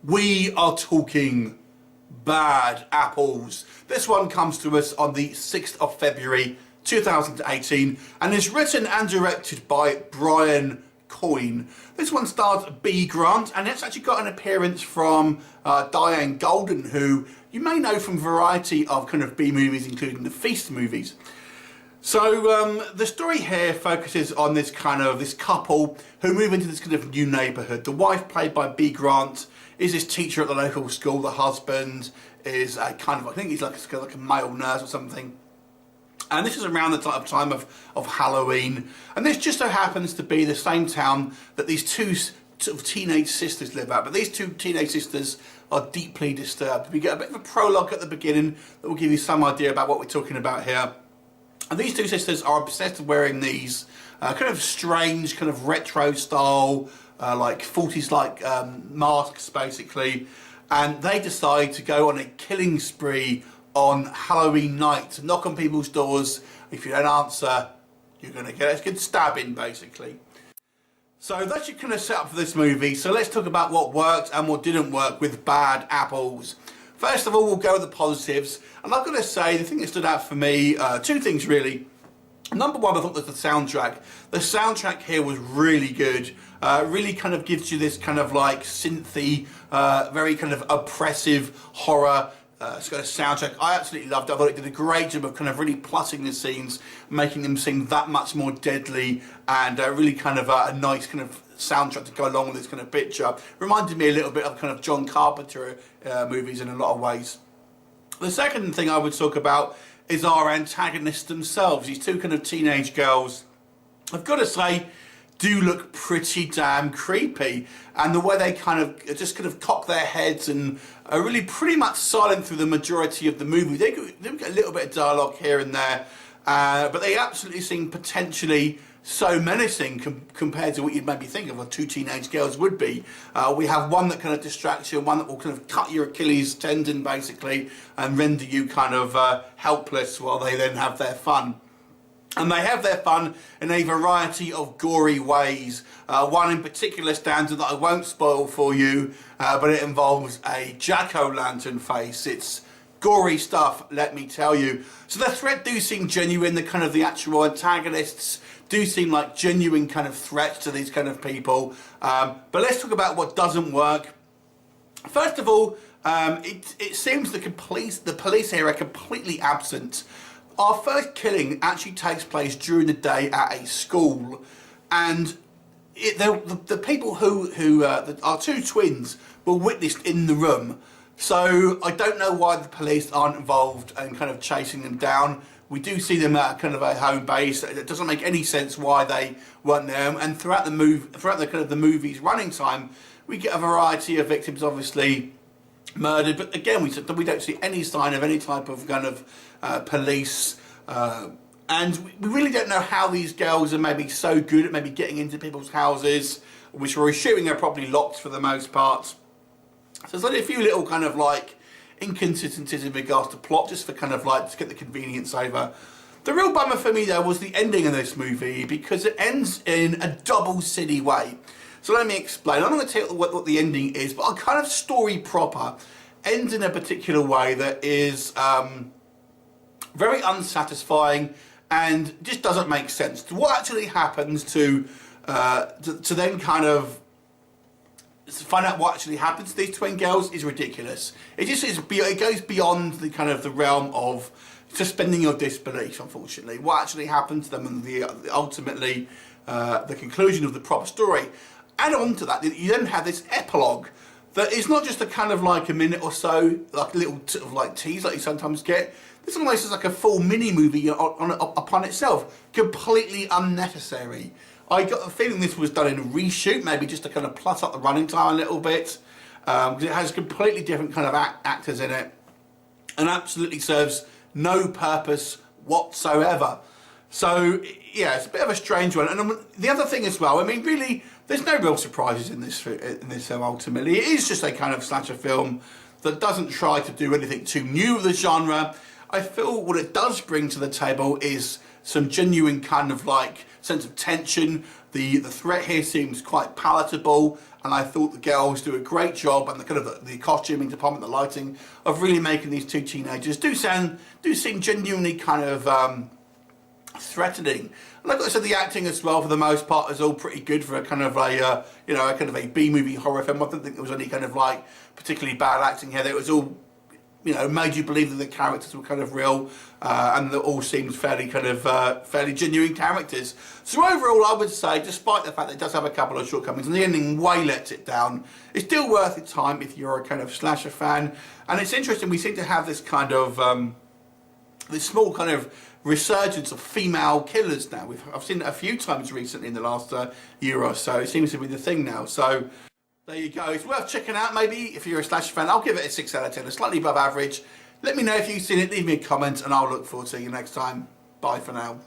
we are talking Bad Apples. This one comes to us on the 6th of February 2018 and is written and directed by Bryan Coyne. This one stars B. Grant, and it's actually got an appearance from Diane Golden, who you may know from a variety of kind of B movies, including the Feast movies. So the story here focuses on this couple who move into this kind of new neighbourhood. The wife, played by B. Grant, is this teacher at the local school. The husband is a kind of, I think he's like a male nurse or something. And this is around the time of Halloween. And this just so happens to be the same town that these two sort of teenage sisters live at. But these two teenage sisters are deeply disturbed. We get a bit of a prologue at the beginning that will give you some idea about what we're talking about here. And these two sisters are obsessed with wearing these kind of strange, kind of retro style, like 40s like masks basically. And they decide to go on a killing spree on Halloween night, to knock on people's doors. If you don't answer, you're going to get a good stabbing basically. So that's your kind of setup for this movie. So let's talk about what worked and what didn't work with Bad Apples. First of all, we'll go with the positives. And I've got to say, the thing that stood out for me, two things really. Number one, I thought was the soundtrack. The soundtrack here was really good. Really kind of gives you this kind of like synthy, very kind of oppressive horror. It's got a soundtrack I absolutely loved. I thought it did a great job of kind of really plussing the scenes, making them seem that much more deadly, and really kind of a nice kind of soundtrack to go along with this kind of picture. Reminded me a little bit of kind of John Carpenter movies in a lot of ways. The second thing I would talk about is our antagonists themselves. These two kind of teenage girls, I've got to say, do look pretty damn creepy, and the way they kind of just kind of cock their heads and are really pretty much silent through the majority of the movie. They get a little bit of dialogue here and there, but they absolutely seem potentially so menacing compared to what you'd maybe think of what two teenage girls would be. We have one that kind of distracts you, one that will kind of cut your Achilles tendon basically and render you kind of helpless while they then have their fun. And they have their fun in a variety of gory ways. One in particular stands that I won't spoil for you, but it involves a jack-o'-lantern face. It's gory stuff, let me tell you. So the threat do seem genuine. The actual antagonists do seem like genuine kind of threats to these kind of people. But let's talk about what doesn't work. First of all, it seems the police here are completely absent. Our first killing actually takes place during the day at a school, and the people who our two twins were witnessed in the room. So I don't know why the police aren't involved and kind of chasing them down. We do see them at kind of a home base. It doesn't make any sense why they weren't there. And throughout the movie's running time, we get a variety of victims, obviously murdered, but again we don't see any sign of any type of kind of police, and we really don't know how these girls are maybe so good at maybe getting into people's houses, which we're assuming are probably locked for the most part. So there's only a few little kind of like inconsistencies in regards to plot, just for kind of like to get the convenience over. The real bummer for me though was the ending of this movie, because it ends in a double silly way. So let me explain. I'm not going to tell you what the ending is, but our kind of story proper ends in a particular way that is very unsatisfying and just doesn't make sense. What actually happens to then kind of find out what actually happens to these twin girls is ridiculous. It just is. It goes beyond the kind of the realm of suspending your disbelief. Unfortunately, what actually happened to them and ultimately the conclusion of the proper story. Add on to that, you then have this epilogue that is not just a kind of like a minute or so, like a little sort of like tease like you sometimes get. This almost is like a full mini movie upon itself, completely unnecessary. I got the feeling this was done in a reshoot, maybe just to kind of plus up the running time a little bit, because it has completely different kind of actors in it, and absolutely serves no purpose whatsoever. So yeah, it's a bit of a strange one. And the other thing as well, I mean, really, there's no real surprises in this film. Ultimately, it is just a kind of slasher film that doesn't try to do anything too new with the genre. I feel what it does bring to the table is some genuine kind of like sense of tension. The threat here seems quite palatable, and I thought the girls do a great job, and the kind of the costuming department, the lighting, of really making these two teenagers do seem genuinely kind of threatening. Like I said, the acting as well, for the most part, is all pretty good for a kind of a you know, a kind of a B-movie horror film. I don't think there was any kind of like particularly bad acting here. It was all, you know, made you believe that the characters were kind of real, and that all seemed fairly kind of fairly genuine characters. So overall, I would say, despite the fact that it does have a couple of shortcomings and the ending way lets it down, it's still worth your time if you're a kind of slasher fan. And it's interesting, we seem to have this kind of this small kind of resurgence of female killers now. I've seen it a few times recently in the last year or so. It seems to be the thing now. So there you go. It's worth checking out maybe if you're a slasher fan. I'll give it a 6 out of 10, a slightly above average. Let me know if you've seen it, leave me a comment, and I'll look forward to seeing you next time. Bye for now.